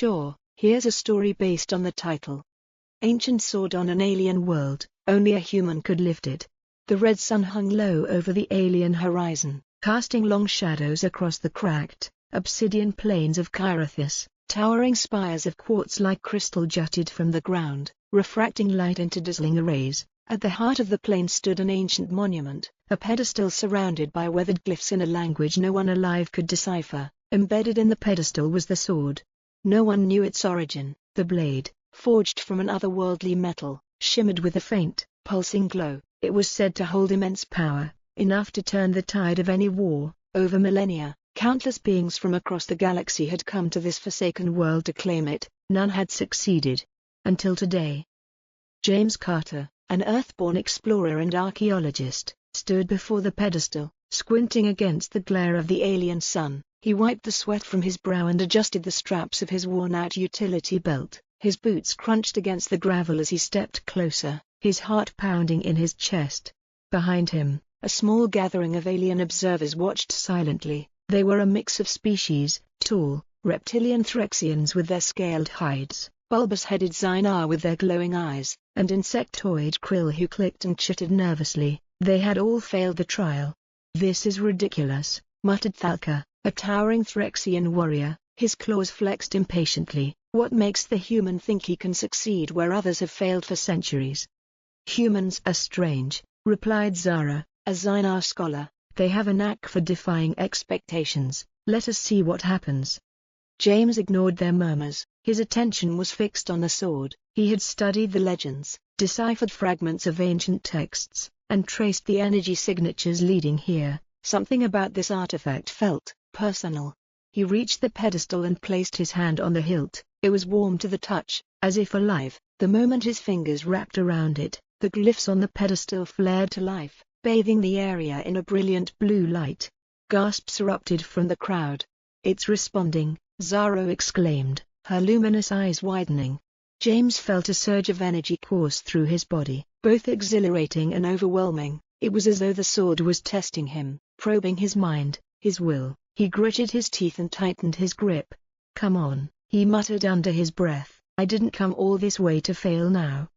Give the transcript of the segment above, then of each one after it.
Sure, here's a story based on the title. Ancient sword on an alien world, only a human could lift it. The red sun hung low over the alien horizon, casting long shadows across the cracked, obsidian plains of Kyrithus. Towering spires of quartz-like crystal jutted from the ground, refracting light into dazzling arrays. At the heart of the plain stood an ancient monument, a pedestal surrounded by weathered glyphs in a language no one alive could decipher. Embedded in the pedestal was the sword. No one knew its origin. The blade, forged from an otherworldly metal, shimmered with a faint, pulsing glow. It was said to hold immense power, enough to turn the tide of any war. Over millennia, countless beings from across the galaxy had come to this forsaken world to claim it. None had succeeded. Until today. James Carter, an Earthborn explorer and archaeologist, stood before the pedestal, squinting against the glare of the alien sun. He wiped the sweat from his brow and adjusted the straps of his worn-out utility belt. His boots crunched against the gravel as he stepped closer, his heart pounding in his chest. Behind him, a small gathering of alien observers watched silently. They were a mix of species, tall, reptilian Threxians with their scaled hides, bulbous-headed Xynar with their glowing eyes, and insectoid krill who clicked and chittered nervously. They had all failed the trial. "This is ridiculous," muttered Thalka, a towering Threxian warrior, his claws flexed impatiently. "What makes the human think he can succeed where others have failed for centuries?" "Humans are strange," replied Zara, a Xynar scholar. "They have a knack for defying expectations. Let us see what happens." James ignored their murmurs. His attention was fixed on the sword. He had studied the legends, deciphered fragments of ancient texts, and traced the energy signatures leading here. Something about this artifact felt personal. He reached the pedestal and placed his hand on the hilt. It was warm to the touch, as if alive. The moment his fingers wrapped around it, the glyphs on the pedestal flared to life, bathing the area in a brilliant blue light. Gasps erupted from the crowd. "It's responding," Zara exclaimed, her luminous eyes widening. James felt a surge of energy course through his body, both exhilarating and overwhelming. It was as though the sword was testing him, probing his mind, his will. He gritted his teeth and tightened his grip. "Come on," he muttered under his breath. "I didn't come all this way to fail now."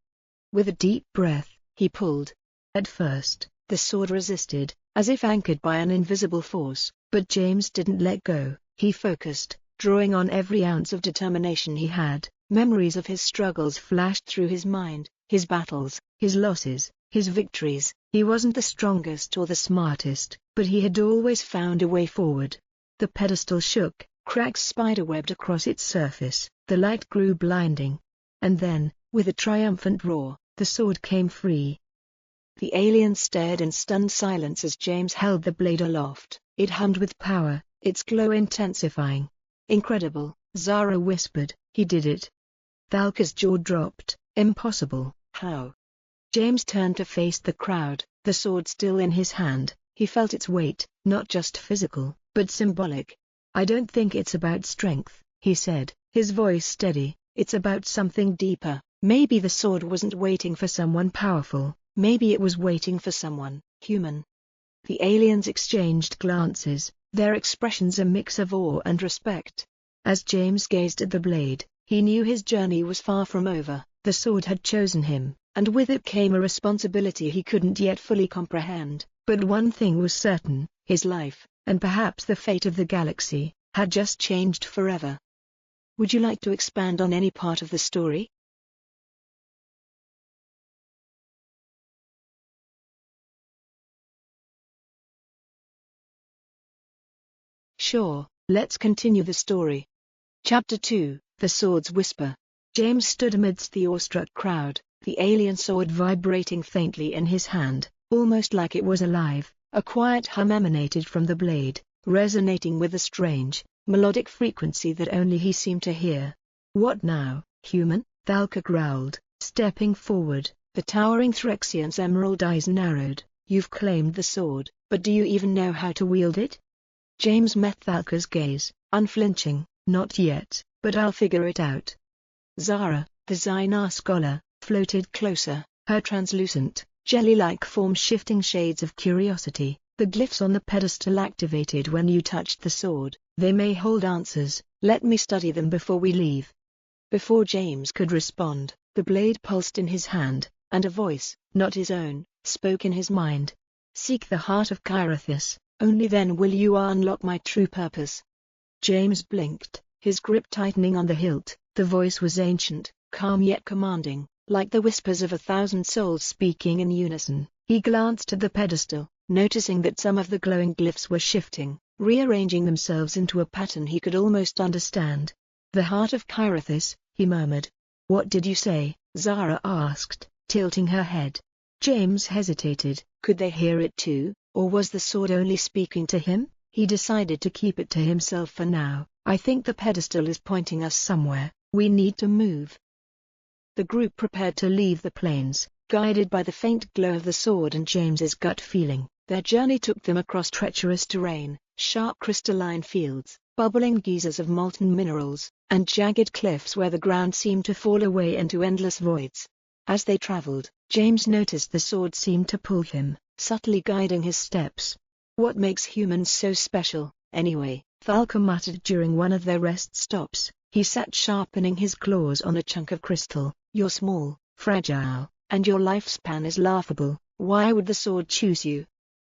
With a deep breath, he pulled. At first, the sword resisted, as if anchored by an invisible force, but James didn't let go. He focused, drawing on every ounce of determination he had. Memories of his struggles flashed through his mind, his battles, his losses, his victories. He wasn't the strongest or the smartest, but he had always found a way forward. The pedestal shook, cracks spiderwebbed across its surface. The light grew blinding. And then, with a triumphant roar, the sword came free. The alien stared in stunned silence as James held the blade aloft. It hummed with power, its glow intensifying. "Incredible," Zara whispered. "He did it." Thalka's jaw dropped. "Impossible. How?" James turned to face the crowd, the sword still in his hand. He felt its weight, not just physical, but symbolic. "I don't think it's about strength," he said, his voice steady. "It's about something deeper. Maybe the sword wasn't waiting for someone powerful. Maybe it was waiting for someone human." The aliens exchanged glances, their expressions a mix of awe and respect. As James gazed at the blade, he knew his journey was far from over. The sword had chosen him, and with it came a responsibility he couldn't yet fully comprehend. But one thing was certain: his life, and perhaps the fate of the galaxy, had just changed forever. Would you like to expand on any part of the story? Sure, let's continue the story. Chapter 2, The Sword's Whisper. James stood amidst the awestruck crowd, the alien sword vibrating faintly in his hand, almost like it was alive. A quiet hum emanated from the blade, resonating with a strange, melodic frequency that only he seemed to hear. "What now, human?" Thalka growled, stepping forward. The towering Threxian's emerald eyes narrowed. "You've claimed the sword, but do you even know how to wield it?" James met Thalka's gaze, unflinching. "Not yet, but I'll figure it out." Zara, the Xynar scholar, floated closer, her translucent, jelly-like form shifting shades of curiosity. "The glyphs on the pedestal activated when you touched the sword," They may hold answers, let me study them before we leave. Before James could respond, the blade pulsed in his hand, and a voice, not his own, spoke in his mind. Seek the heart of Kyrithus, only then will you unlock my true purpose. James blinked, his grip tightening on the hilt. The voice was ancient, calm yet commanding, like the whispers of 1,000 souls speaking in unison. He glanced at the pedestal, noticing that some of the glowing glyphs were shifting, rearranging themselves into a pattern he could almost understand. The heart of Kyrithus, he murmured. What did you say? Zara asked, tilting her head. James hesitated. Could they hear it too, or was the sword only speaking to him? He decided to keep it to himself for now. I think the pedestal is pointing us somewhere. We need to move. The group prepared to leave the plains, guided by the faint glow of the sword and James's gut feeling. Their journey took them across treacherous terrain, sharp crystalline fields, bubbling geysers of molten minerals, and jagged cliffs where the ground seemed to fall away into endless voids. As they traveled, James noticed the sword seemed to pull him, subtly guiding his steps. What makes humans so special, anyway? Thalka muttered during one of their rest stops. He sat sharpening his claws on a chunk of crystal. You're small, fragile, and your lifespan is laughable. Why would the sword choose you?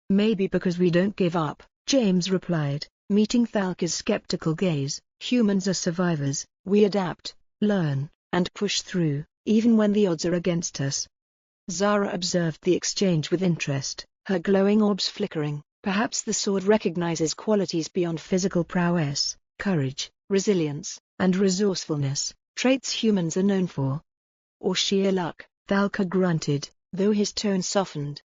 Maybe because we don't give up, James replied, meeting Thalka's skeptical gaze. Humans are survivors. We adapt, learn, and push through, even when the odds are against us. Zara observed the exchange with interest, her glowing orbs flickering. Perhaps the sword recognizes qualities beyond physical prowess, courage, resilience, and resourcefulness, traits humans are known for. Or sheer luck, Thalka grunted, though his tone softened.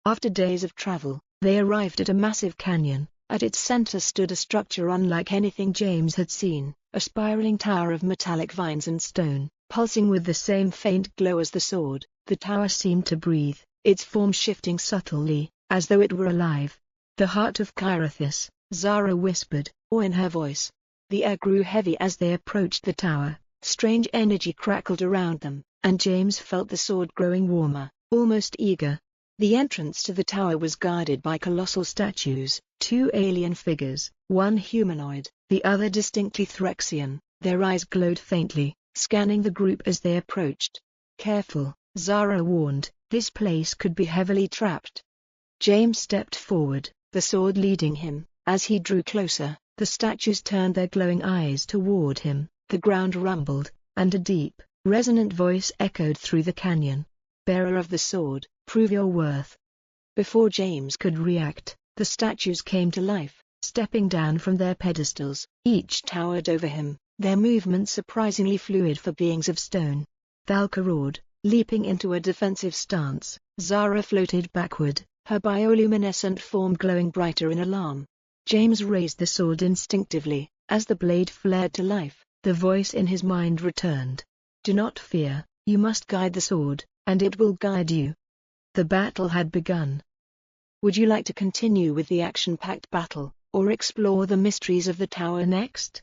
After days of travel, they arrived at a massive canyon. At its center stood a structure unlike anything James had seen, a spiraling tower of metallic vines and stone, pulsing with the same faint glow as the sword. The tower seemed to breathe, its form shifting subtly, as though it were alive. The heart of Kyrithus, Zara whispered, awe in her voice. The air grew heavy as they approached the tower, strange energy crackled around them, and James felt the sword growing warmer, almost eager. The entrance to the tower was guarded by colossal statues, two alien figures, one humanoid, the other distinctly Threxian. Their eyes glowed faintly, scanning the group as they approached. Careful, Zara warned, this place could be heavily trapped. James stepped forward, the sword leading him. As he drew closer, the statues turned their glowing eyes toward him. The ground rumbled, and a deep, resonant voice echoed through the canyon. Bearer of the sword, prove your worth. Before James could react, the statues came to life, stepping down from their pedestals. Each towered over him, their movements surprisingly fluid for beings of stone. Thalka roared, leaping into a defensive stance. Zara floated backward, her bioluminescent form glowing brighter in alarm. James raised the sword instinctively. As the blade flared to life, the voice in his mind returned. Do not fear, you must guide the sword, and it will guide you. The battle had begun. Would you like to continue with the action-packed battle, or explore the mysteries of the tower next?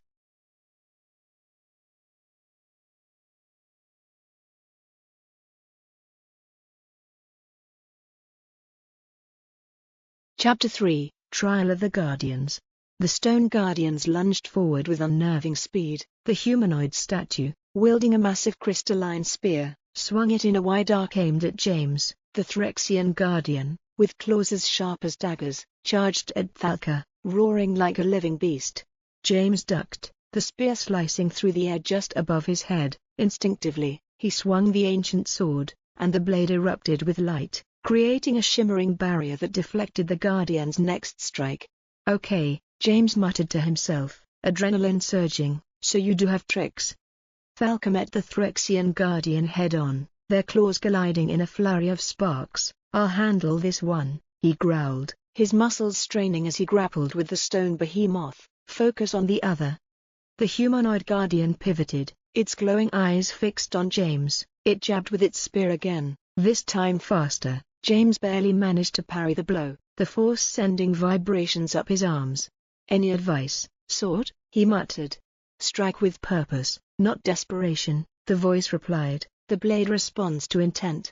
Chapter 3, Trial of the Guardians. The stone guardians lunged forward with unnerving speed. The humanoid statue, wielding a massive crystalline spear, swung it in a wide arc aimed at James. The Threxian guardian, with claws as sharp as daggers, charged at Thalka, roaring like a living beast. James ducked, the spear slicing through the air just above his head. Instinctively, he swung the ancient sword, and the blade erupted with light, creating a shimmering barrier that deflected the guardian's next strike. Okay, James muttered to himself, adrenaline surging, so you do have tricks. Thalka met the Threxian guardian head-on, their claws colliding in a flurry of sparks. I'll handle this one, he growled, his muscles straining as he grappled with the stone behemoth. Focus on the other. The humanoid guardian pivoted, its glowing eyes fixed on James. It jabbed with its spear again, this time faster. James barely managed to parry the blow, the force sending vibrations up his arms. Any advice, sword? He muttered. Strike with purpose, not desperation, the voice replied. The blade responds to intent.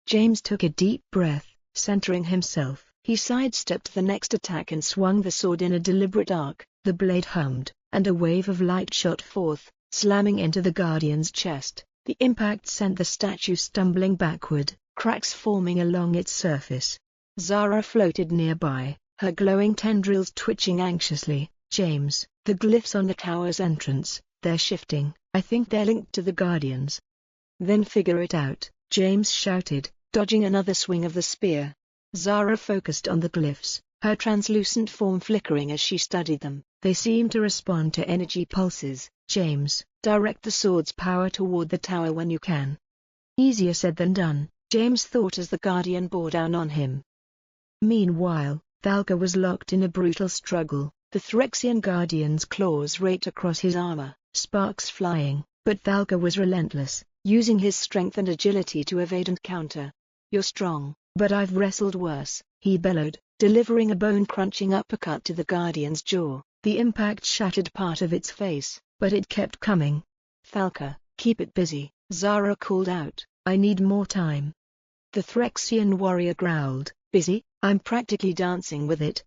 James took a deep breath, centering himself. He sidestepped the next attack and swung the sword in a deliberate arc. The blade hummed, and a wave of light shot forth, slamming into the Guardian's chest. The impact sent the statue stumbling backward, cracks forming along its surface. Zara floated nearby, her glowing tendrils twitching anxiously. "James, the glyphs on the tower's entrance, they're shifting. I think they're linked to the Guardians." "Then figure it out," James shouted, dodging another swing of the spear. Zara focused on the glyphs, her translucent form flickering as she studied them. "They seem to respond to energy pulses. James, direct the sword's power toward the tower when you can." Easier said than done, James thought as the Guardian bore down on him. Meanwhile, Thalka was locked in a brutal struggle. The Threxian Guardian's claws raked across his armor, sparks flying, but Thalka was relentless, using his strength and agility to evade and counter. "You're strong, but I've wrestled worse," he bellowed, delivering a bone-crunching uppercut to the Guardian's jaw. The impact shattered part of its face, but it kept coming. "Thalka, keep it busy," Zara called out. "I need more time." The Threxian warrior growled, "Busy? I'm practically dancing with it."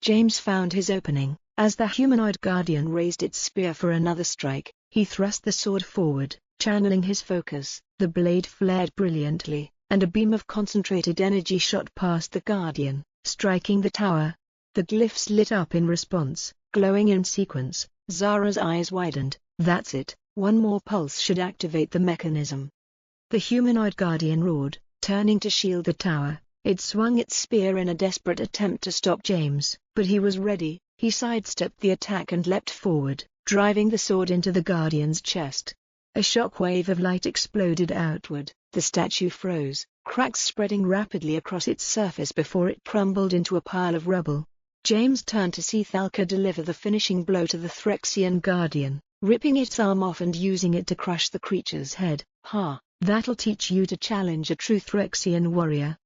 James found his opening. As the humanoid Guardian raised its spear for another strike, he thrust the sword forward, channeling his focus. The blade flared brilliantly, and a beam of concentrated energy shot past the Guardian, striking the tower. The glyphs lit up in response, glowing in sequence. Zara's eyes widened. "That's it, one more pulse should activate the mechanism." The humanoid Guardian roared, turning to shield the tower. It swung its spear in a desperate attempt to stop James, but he was ready. He sidestepped the attack and leapt forward, driving the sword into the Guardian's chest. A shockwave of light exploded outward. The statue froze, cracks spreading rapidly across its surface before it crumbled into a pile of rubble. James turned to see Thalka deliver the finishing blow to the Threxian Guardian, ripping its arm off and using it to crush the creature's head. "Ha, that'll teach you to challenge a true Threxian warrior."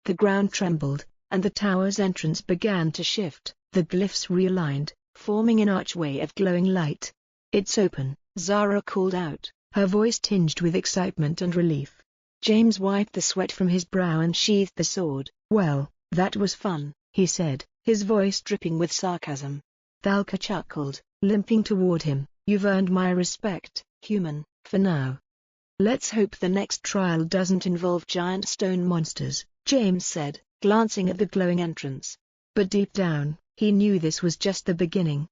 The ground trembled, and the tower's entrance began to shift. The glyphs realigned, forming an archway of glowing light. "It's open," Zara called out, her voice tinged with excitement and relief. James wiped the sweat from his brow and sheathed the sword. "Well, that was fun," he said, his voice dripping with sarcasm. Thalka chuckled, limping toward him. "You've earned my respect, human, for now. Let's hope the next trial doesn't involve giant stone monsters," James said, glancing at the glowing entrance. But deep down, he knew this was just the beginning.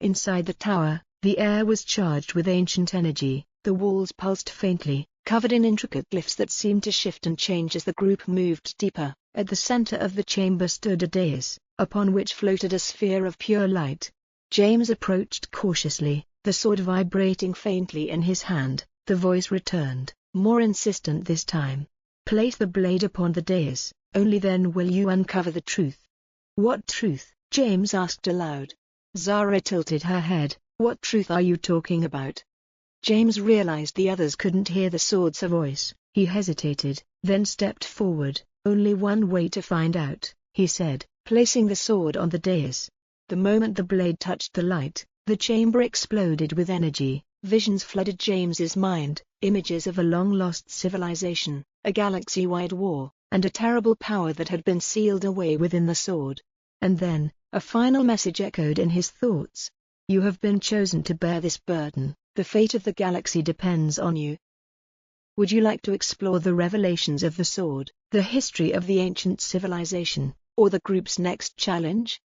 Inside the tower, the air was charged with ancient energy. The walls pulsed faintly, covered in intricate glyphs that seemed to shift and change as the group moved deeper. At the center of the chamber stood a dais, upon which floated a sphere of pure light. James approached cautiously, the sword vibrating faintly in his hand. The voice returned, more insistent this time. "Place the blade upon the dais, only then will you uncover the truth." "What truth?" James asked aloud. Zara tilted her head. "What truth are you talking about?" James realized the others couldn't hear the sword's voice. He hesitated, then stepped forward. "Only one way to find out," he said, placing the sword on the dais. The moment the blade touched the light, the chamber exploded with energy. Visions flooded James's mind, images of a long-lost civilization, a galaxy-wide war, and a terrible power that had been sealed away within the sword. And then, a final message echoed in his thoughts. "You have been chosen to bear this burden. The fate of the galaxy depends on you." Would you like to explore the revelations of the sword, the history of the ancient civilization, or the group's next challenge?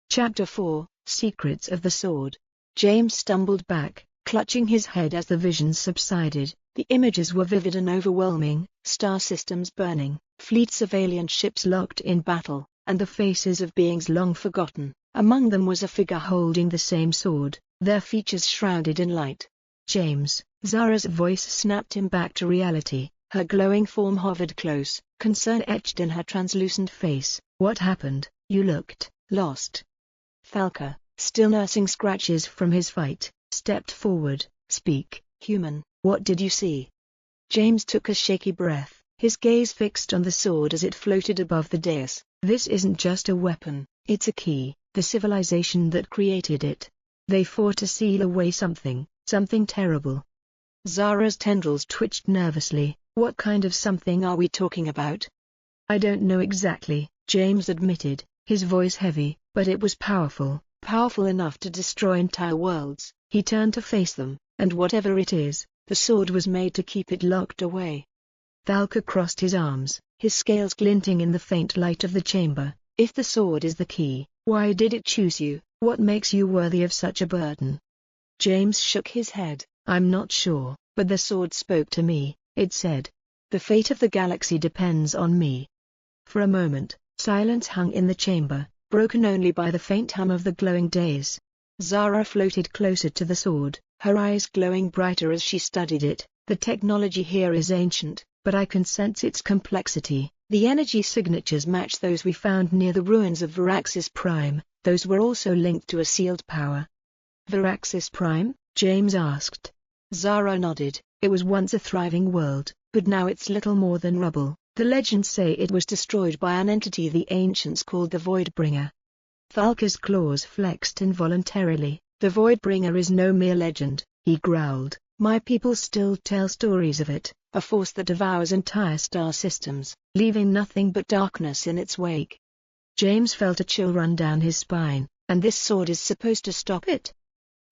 Chapter 4, Secrets of the Sword. James stumbled back, clutching his head as the visions subsided. The images were vivid and overwhelming, star systems burning, fleets of alien ships locked in battle, and the faces of beings long forgotten. Among them was a figure holding the same sword, their features shrouded in light. "James," Zara's voice snapped him back to reality. Her glowing form hovered close, concern etched in her translucent face. "What happened? You looked lost." Thalka, still nursing scratches from his fight, stepped forward. "Speak, human, what did you see?" James took a shaky breath, his gaze fixed on the sword as it floated above the dais. "This isn't just a weapon, it's a key, the civilization that created it. They fought to seal away something terrible." Zara's tendrils twitched nervously. What kind of something are we talking about? I don't know exactly, James admitted, his voice heavy, but it was powerful, powerful enough to destroy entire worlds. He turned to face them, and whatever it is, the sword was made to keep it locked away. Thalka crossed his arms, his scales glinting in the faint light of the chamber. If the sword is the key, why did it choose you? What makes you worthy of such a burden? James shook his head. I'm not sure, but the sword spoke to me. It said, "The fate of the galaxy depends on me." For a moment, silence hung in the chamber, broken only by the faint hum of the glowing days. Zara floated closer to the sword, her eyes glowing brighter as she studied it. The technology here is ancient, but I can sense its complexity. The energy signatures match those we found near the ruins of Veraxis Prime. Those were also linked to a sealed power. Veraxis Prime? James asked. Zara nodded. It was once a thriving world, but now it's little more than rubble. The legends say it was destroyed by an entity the ancients called the Voidbringer. Thalka's claws flexed involuntarily. The Voidbringer is no mere legend, he growled. My people still tell stories of it, a force that devours entire star systems, leaving nothing but darkness in its wake. James felt a chill run down his spine, and this sword is supposed to stop it?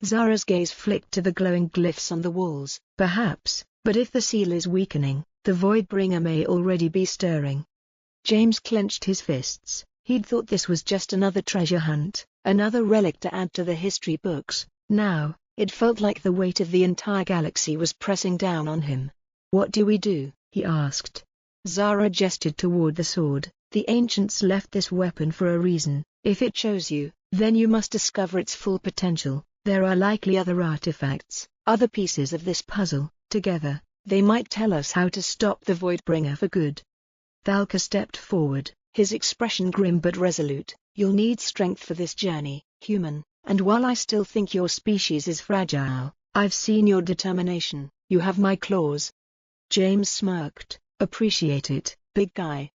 Zara's gaze flicked to the glowing glyphs on the walls. Perhaps, but if the seal is weakening, the Voidbringer may already be stirring. James clenched his fists. He'd thought this was just another treasure hunt, another relic to add to the history books. Now, it felt like the weight of the entire galaxy was pressing down on him. What do we do? He asked. Zara gestured toward the sword. The ancients left this weapon for a reason. If it chose you, then you must discover its full potential. There are likely other artifacts, other pieces of this puzzle. Together, they might tell us how to stop the Voidbringer for good. Thalka stepped forward, his expression grim but resolute. You'll need strength for this journey, human, and while I still think your species is fragile, I've seen your determination. You have my claws. James smirked. Appreciate it, big guy.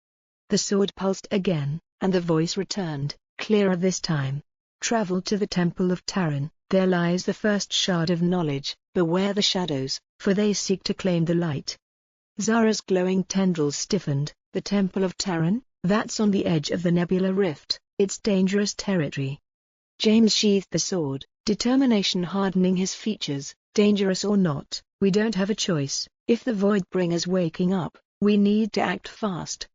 The sword pulsed again, and the voice returned, clearer this time. Travel to the Temple of Taran. There lies the first shard of knowledge. Beware the shadows, for they seek to claim the light. Zara's glowing tendrils stiffened. The Temple of Taran? That's on the edge of the Nebula Rift. It's dangerous territory. James sheathed the sword, determination hardening his features. Dangerous or not, we don't have a choice. If the Voidbringer's waking up, we need to act fast.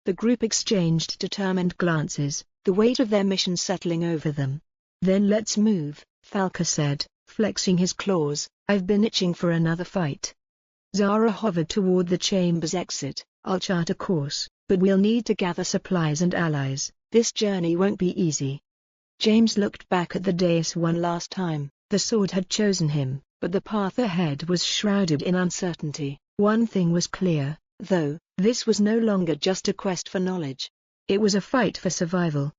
The group exchanged determined glances, the weight of their mission settling over them. Then let's move, Thalka said, flexing his claws. I've been itching for another fight. Zara hovered toward the chamber's exit. I'll chart a course, but we'll need to gather supplies and allies. This journey won't be easy. James looked back at the dais one last time. The sword had chosen him, but the path ahead was shrouded in uncertainty. One thing was clear, though, this was no longer just a quest for knowledge. It was a fight for survival.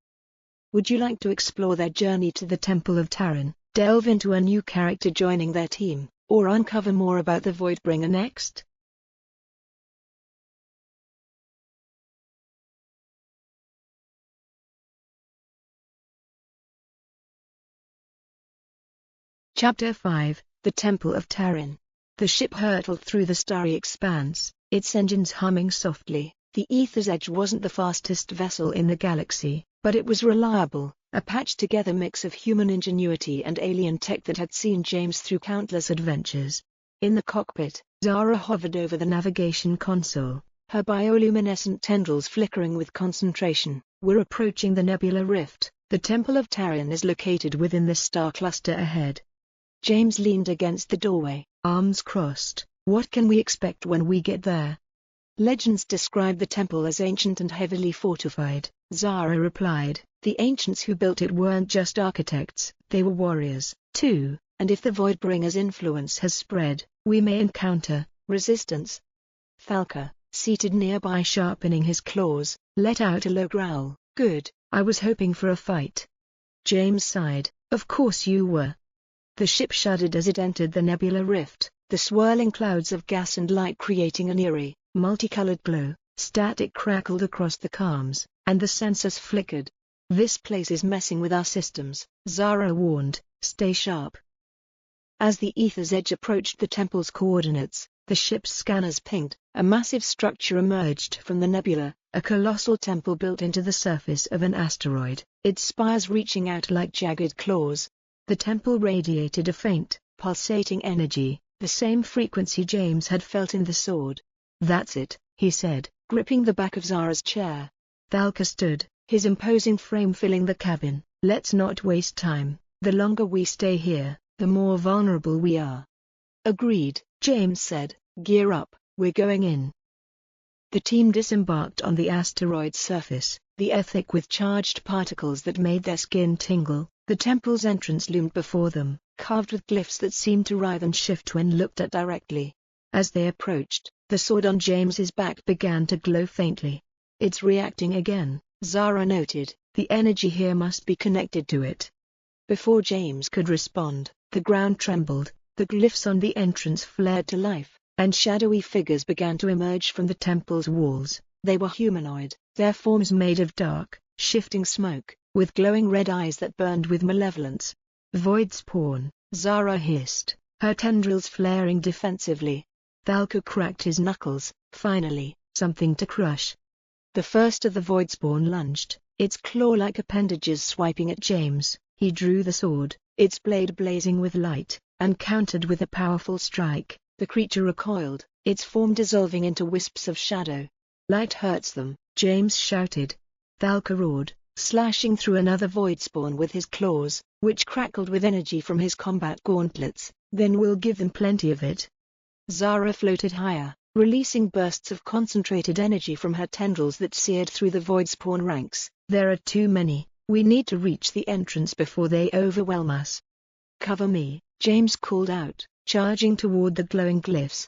Would you like to explore their journey to the Temple of Taran, delve into a new character joining their team, or uncover more about the Voidbringer next? Chapter 5, The Temple of Taran. The ship hurtled through the starry expanse, its engines humming softly. The Ether's Edge wasn't the fastest vessel in the galaxy, but it was reliable, a patched-together mix of human ingenuity and alien tech that had seen James through countless adventures. In the cockpit, Zara hovered over the navigation console, her bioluminescent tendrils flickering with concentration. We're approaching the Nebula Rift. The Temple of Taran is located within this star cluster ahead. James leaned against the doorway, arms crossed. What can we expect when we get there? Legends describe the temple as ancient and heavily fortified, Zara replied. The ancients who built it weren't just architects, they were warriors, too, and if the Voidbringer's influence has spread, we may encounter resistance. Thalka, seated nearby sharpening his claws, let out a low growl. Good, I was hoping for a fight. James sighed. Of course you were. The ship shuddered as it entered the Nebula Rift, the swirling clouds of gas and light creating an eerie, multicolored glow. Static crackled across the comms, and the sensors flickered. This place is messing with our systems, Zara warned. Stay sharp. As the ether's edge approached the temple's coordinates, the ship's scanners pinged. A massive structure emerged from the nebula, a colossal temple built into the surface of an asteroid, its spires reaching out like jagged claws. The temple radiated a faint, pulsating energy, the same frequency James had felt in the sword. "That's it," he said, gripping the back of Zara's chair. Thalka stood, his imposing frame filling the cabin. "Let's not waste time. The longer we stay here, the more vulnerable we are." "Agreed," James said. "Gear up, we're going in." The team disembarked on the asteroid's surface, the air thick with charged particles that made their skin tingle. The temple's entrance loomed before them, carved with glyphs that seemed to writhe and shift when looked at directly. As they approached, the sword on James's back began to glow faintly. "It's reacting again," Zara noted. "The energy here must be connected to it." Before James could respond, the ground trembled, the glyphs on the entrance flared to life, and shadowy figures began to emerge from the temple's walls. They were humanoid, their forms made of dark, shifting smoke, with glowing red eyes that burned with malevolence. "Void spawn," Zara hissed, her tendrils flaring defensively. Thalka cracked his knuckles. Finally, something to crush. The first of the void spawn lunged, its claw-like appendages swiping at James. He drew the sword, its blade blazing with light, and countered with a powerful strike. The creature recoiled, its form dissolving into wisps of shadow. "Light hurts them," James shouted. Thalka roared, slashing through another void spawn with his claws, which crackled with energy from his combat gauntlets. "Then we'll give them plenty of it." Zara floated higher, releasing bursts of concentrated energy from her tendrils that seared through the void spawn ranks. "There are too many. We need to reach the entrance before they overwhelm us." "Cover me," James called out, charging toward the glowing glyphs.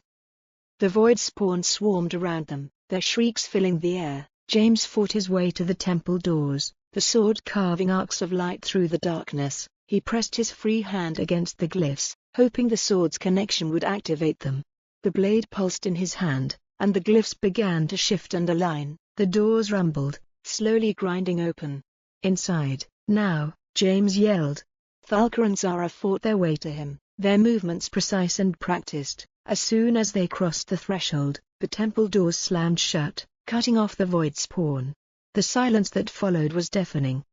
The void spawn swarmed around them, their shrieks filling the air. James fought his way to the temple doors, the sword carving arcs of light through the darkness. He pressed his free hand against the glyphs, hoping the sword's connection would activate them. The blade pulsed in his hand, and the glyphs began to shift and align. The doors rumbled, slowly grinding open. "Inside, now," James yelled. Thalka and Zara fought their way to him, their movements precise and practiced. As soon as they crossed the threshold, the temple doors slammed shut, cutting off the void spawn. The silence that followed was deafening.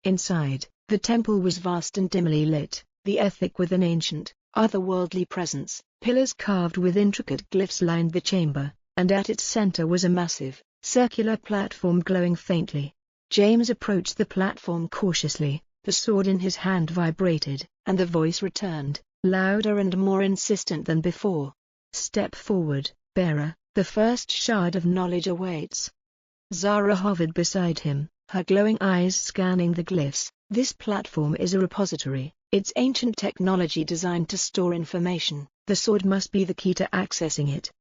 Inside, the temple was vast and dimly lit, the air thick with an ancient, otherworldly presence. Pillars carved with intricate glyphs lined the chamber, and at its center was a massive, circular platform glowing faintly. James approached the platform cautiously, the sword in his hand vibrated, and the voice returned, louder and more insistent than before. "Step forward, bearer, the first shard of knowledge awaits." Zara hovered beside him, her glowing eyes scanning the glyphs. "This platform is a repository. It's ancient technology designed to store information. The sword must be the key to accessing it."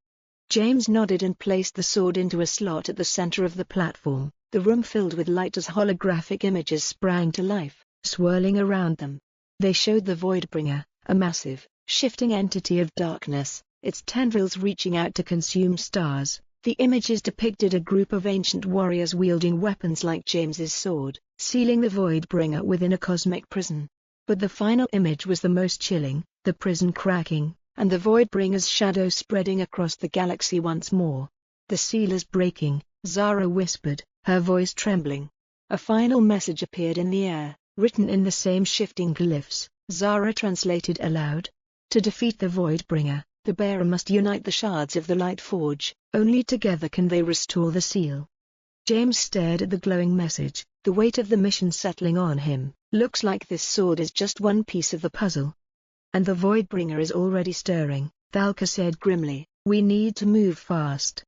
James nodded and placed the sword into a slot at the center of the platform. The room filled with light as holographic images sprang to life, swirling around them. They showed the Voidbringer, a massive, shifting entity of darkness, its tendrils reaching out to consume stars. The images depicted a group of ancient warriors wielding weapons like James's sword, sealing the Voidbringer within a cosmic prison. But the final image was the most chilling, the prison cracking, and the Voidbringer's shadow spreading across the galaxy once more. "The seal is breaking," Zara whispered, her voice trembling. A final message appeared in the air, written in the same shifting glyphs. Zara translated aloud. "To defeat the Voidbringer, the bearer must unite the shards of the Light Forge. Only together can they restore the seal." James stared at the glowing message, the weight of the mission settling on him. "Looks like this sword is just one piece of the puzzle." "And the Voidbringer is already stirring," Thalka said grimly. "We need to move fast."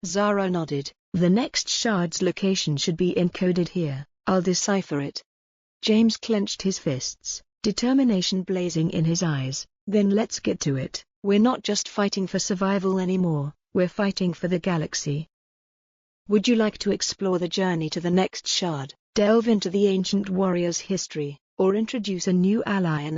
Zara nodded. "The next shard's location should be encoded here. I'll decipher it." James clenched his fists, determination blazing in his eyes. "Then let's get to it. We're not just fighting for survival anymore, we're fighting for the galaxy." Would you like to explore the journey to the next shard, delve into the ancient warrior's history, or introduce a new ally in the